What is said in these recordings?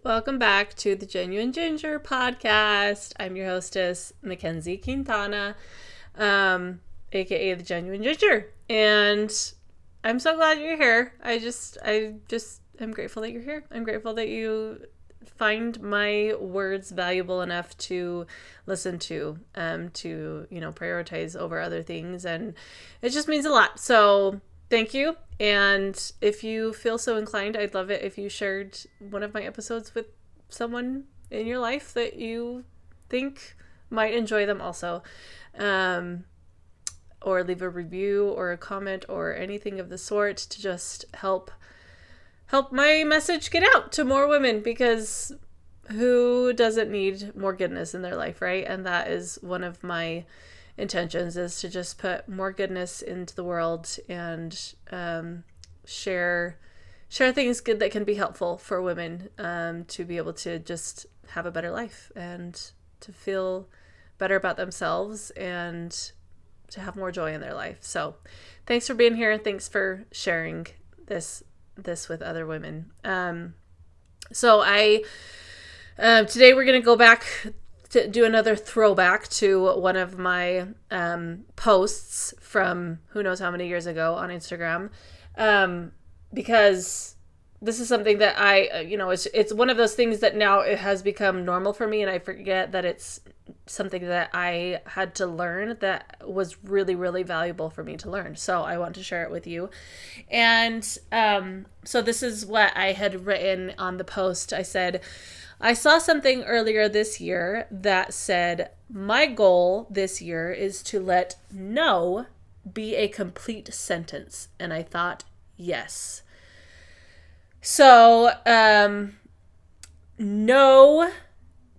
Welcome back to the Genuine Ginger podcast. I'm your hostess, Mackenzie Quintana, aka the Genuine Ginger. And I'm so glad you're here. I'm grateful that you're here. I'm grateful that you find my words valuable enough to listen to prioritize over other things. And it just means a lot. So thank you. And if you feel so inclined, I'd love it if you shared one of my episodes with someone in your life that you think might enjoy them also. Or leave a review or a comment or anything of the sort to just help my message get out to more women, because who doesn't need more goodness in their life, right? And that is one of my intentions, is to just put more goodness into the world and share things good that can be helpful for women, to be able to just have a better life and to feel better about themselves and to have more joy in their life. So thanks for being here. Thanks for sharing this with other women. So today we're going to go back to do another throwback to one of my posts from who knows how many years ago on Instagram, because this is something that it's one of those things that now it has become normal for me, and I forget that it's something that I had to learn that was really, really valuable for me to learn. So I want to share it with you. And so this is what I had written on the post. I said, I saw something earlier this year that said, my goal this year is to let no be a complete sentence. And I thought, yes. So, no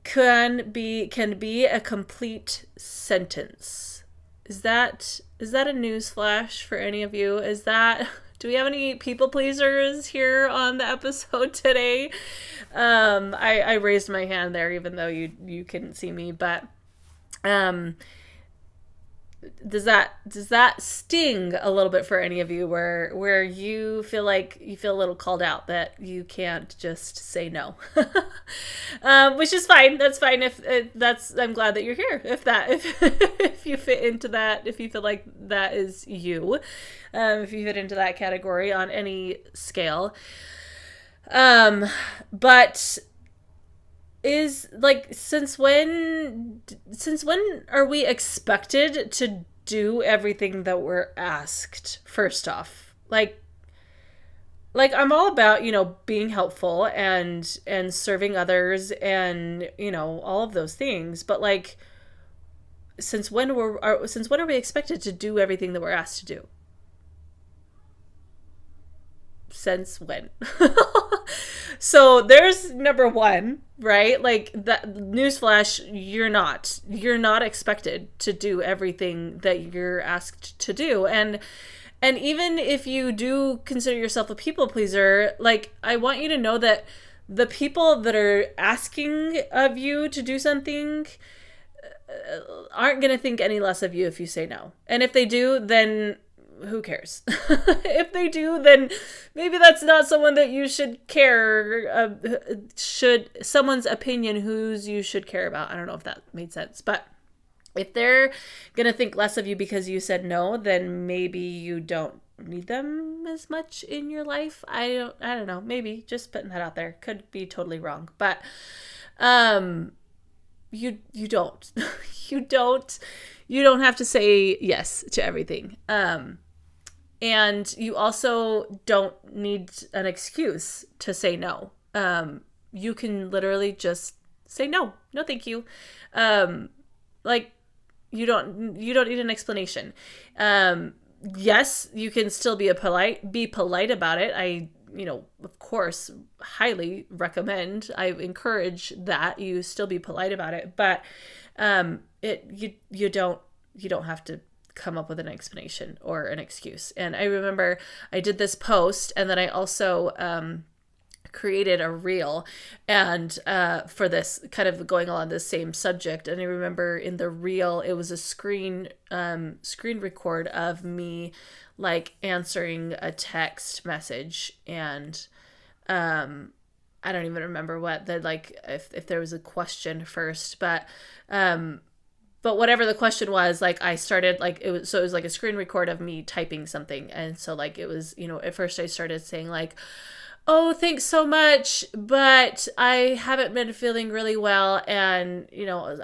can be a complete sentence. Is that a news flash for any of you? Do we have any people pleasers here on the episode today? I raised my hand there, even though you couldn't see me, but does that sting a little bit for any of you, where you feel like you feel a little called out that you can't just say no? Which is fine. That's fine. I'm glad that you're here. If you fit into that, if you feel like that is you, if you fit into that category on any scale. But is like, since when are we expected to do everything that we're asked? First off, like I'm all about, being helpful and serving others and, all of those things. But like, since when are we expected to do everything that we're asked to do? Since when? So there's number one, right? Like, that newsflash, you're not expected to do everything that you're asked to do. And even if you do consider yourself a people pleaser, like, I want you to know that the people that are asking of you to do something aren't going to think any less of you if you say no. And if they do, then who cares? If they do, then maybe that's not someone that you should care. Someone's opinion whose you should care about. I don't know if that made sense, but if they're gonna think less of you because you said no, then maybe you don't need them as much in your life. I don't know. Maybe, just putting that out there. Could be totally wrong, but you don't you don't have to say yes to everything. And you also don't need an excuse to say no. You can literally just say no. No, thank you. Like, you don't need an explanation. Yes, you can still be polite about it. I, of course, highly recommend. I encourage that you still be polite about it, but you don't have to come up with an explanation or an excuse. And I remember I did this post, and then I also created a reel, and for this, kind of going along the same subject. And I remember in the reel, it was a screen record of me like answering a text message, and I don't even remember what the, like, if there was a question first, but whatever the question was, like, I started, like, it was like a screen record of me typing something. And so, like, it was, at first I started saying, like, oh, thanks so much, but I haven't been feeling really well, and,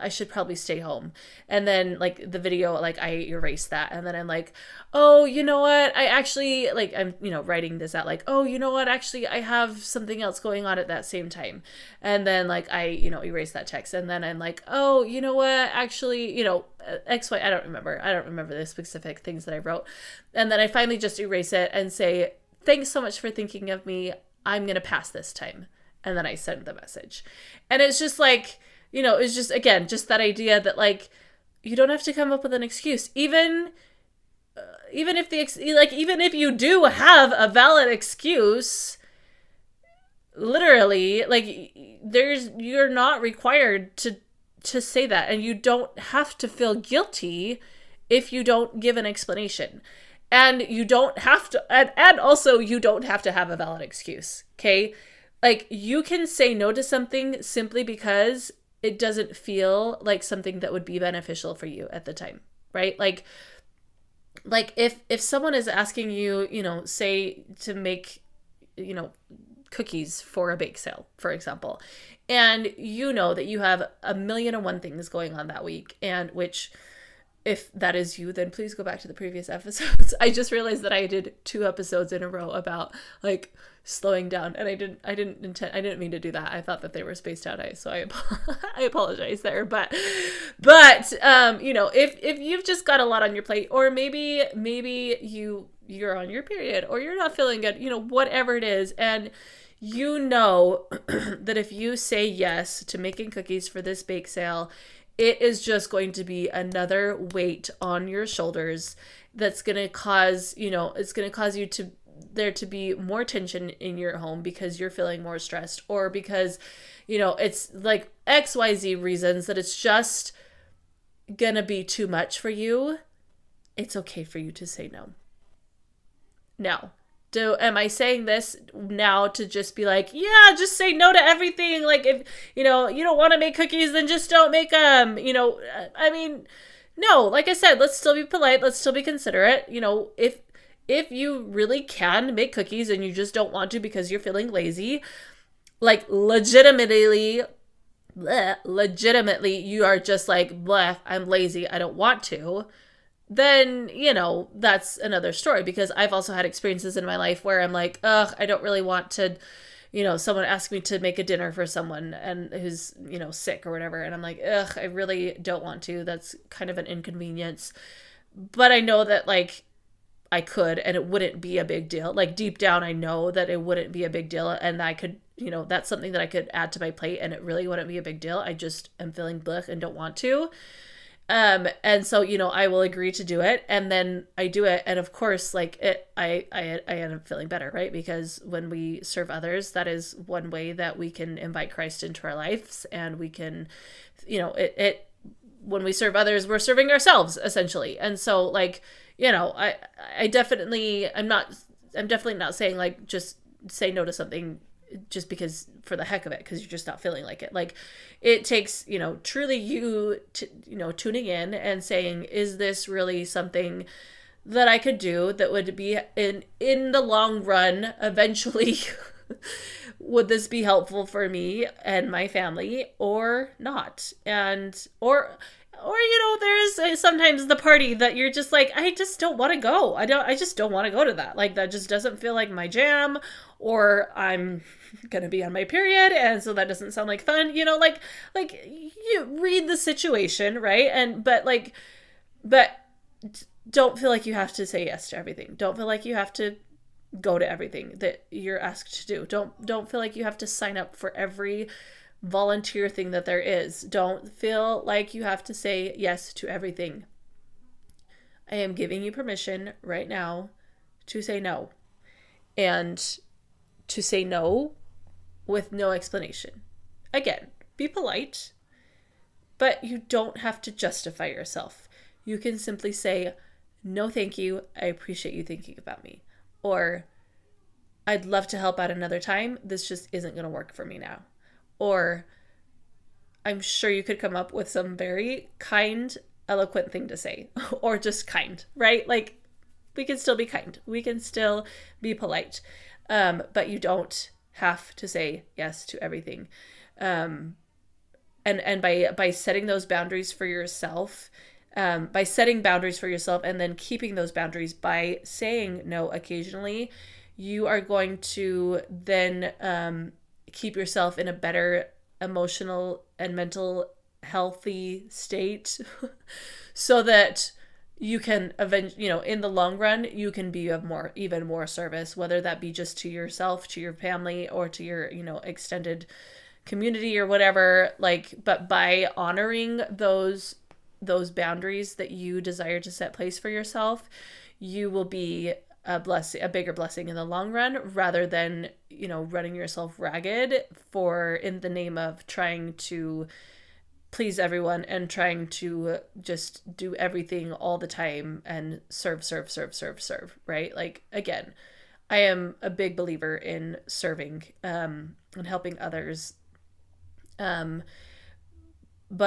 I should probably stay home. And then, like, the video, like, I erased that. And then I'm like, oh, you know what? I actually, like, I'm, writing this out, like, oh, you know what? Actually, I have something else going on at that same time. And then, like, I, erase that text. And then I'm like, oh, you know what? Actually, X, Y, I don't remember. I don't remember the specific things that I wrote. And then I finally just erase it and say, thanks so much for thinking of me. I'm going to pass this time. And then I send the message. And it's just like, it's just, again, just that idea that, like, you don't have to come up with an excuse. Even if you do have a valid excuse, literally, like, you're not required to say that. And you don't have to feel guilty if you don't give an explanation. And you don't have to, and also you don't have to have a valid excuse, okay? Like, you can say no to something simply because it doesn't feel like something that would be beneficial for you at the time, right? Like if someone is asking you, say to make, cookies for a bake sale, for example, and you know that you have 1,000,001 things going on that week, and which, if that is you, then please go back to the previous episodes. I just realized that I did 2 episodes in a row about, like, slowing down, and I didn't mean to do that. I thought that they were spaced out, so I apologize there. But if you've just got a lot on your plate, or maybe you're on your period, or you're not feeling good, whatever it is, and that if you say yes to making cookies for this bake sale, it is just going to be another weight on your shoulders that's going to cause, it's going to cause there to be more tension in your home because you're feeling more stressed, or because, it's like XYZ reasons that it's just going to be too much for you. It's okay for you to say no. Now, am I saying this now to just be like, yeah, just say no to everything? Like, if, you don't want to make cookies, then just don't make them, I mean, no, like I said, let's still be polite. Let's still be considerate. If you really can make cookies and you just don't want to because you're feeling lazy, like, legitimately, you are just like, bleh, I'm lazy, I don't want to, then, that's another story. Because I've also had experiences in my life where I'm like, ugh, I don't really want to, someone asked me to make a dinner for someone and who's, sick or whatever. And I'm like, ugh, I really don't want to. That's kind of an inconvenience. But I know that, like, I could, and it wouldn't be a big deal. Like, deep down, I know that it wouldn't be a big deal. And I could, that's something that I could add to my plate, and it really wouldn't be a big deal. I just am feeling blech and don't want to. And so, I will agree to do it, and then I do it. And of course, like, I end up feeling better, right? Because when we serve others, that is one way that we can invite Christ into our lives. And we can, when we serve others, we're serving ourselves, essentially. And so, like, I'm definitely not saying, like, just say no to something just because, for the heck of it, because you're just not feeling like it. Like, it takes, truly you tuning in and saying, is this really something that I could do that would be in the long run, eventually, would this be helpful for me and my family or not? And, or there's sometimes the party that you're just like, I just don't want to go. I just don't want to go to that. Like, that just doesn't feel like my jam, or I'm going to be on my period, and so that doesn't sound like fun, like you read the situation, right? But don't feel like you have to say yes to everything. Don't feel like you have to go to everything that you're asked to do. Don't feel like you have to sign up for every volunteer thing that there is. Don't feel like you have to say yes to everything. I am giving you permission right now to say no, and to say no with no explanation. Again, be polite, but you don't have to justify yourself. You can simply say, no, thank you. I appreciate you thinking about me. Or, I'd love to help out another time. This just isn't going to work for me now. Or I'm sure you could come up with some very kind, eloquent thing to say, or just kind, right? Like, we can still be kind. We can still be polite. But you don't have to say yes to everything. And by setting those boundaries for yourself, by setting boundaries for yourself and then keeping those boundaries by saying no occasionally, you are going to then keep yourself in a better emotional and mental healthy state so that you can in the long run, you can be of even more service, whether that be just to yourself, to your family, or to your, extended community or whatever. But by honoring those boundaries that you desire to set place for yourself, you will be a bigger blessing in the long run, rather than, running yourself ragged in the name of trying to please everyone and trying to just do everything all the time and serve, right? Like, again, I am a big believer in serving and helping others. But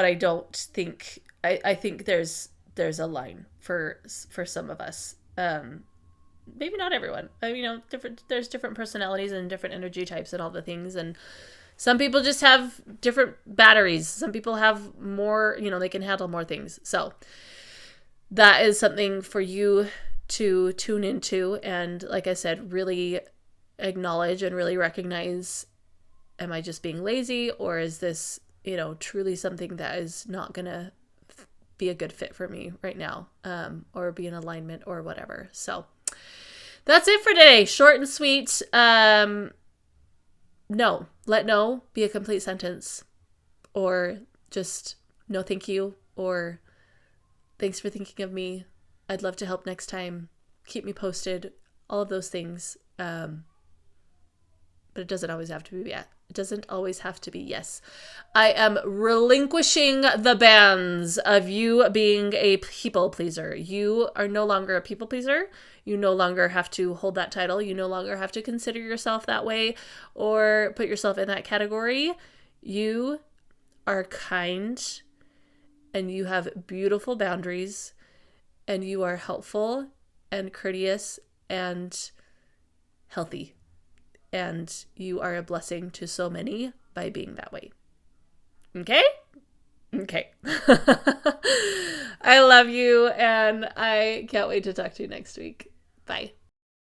I don't think, I think there's a line for some of us. Maybe not everyone. There's different personalities and different energy types and all the things, and some people just have different batteries. Some people have more, they can handle more things. So that is something for you to tune into, and like I said, really acknowledge and really recognize, am I just being lazy, or is this, truly something that is not gonna be a good fit for me right now, or be in alignment or whatever. So that's it for today. Short and sweet. No. Let no be a complete sentence. Or just no thank you. Or thanks for thinking of me. I'd love to help next time. Keep me posted. All of those things. But it doesn't always have to be yes. It doesn't always have to be yes. I am relinquishing the bands of you being a people pleaser. You are no longer a people pleaser. You no longer have to hold that title. You no longer have to consider yourself that way or put yourself in that category. You are kind, and you have beautiful boundaries, and you are helpful and courteous and healthy. And you are a blessing to so many by being that way. Okay? Okay. I love you, and I can't wait to talk to you next week. Bye.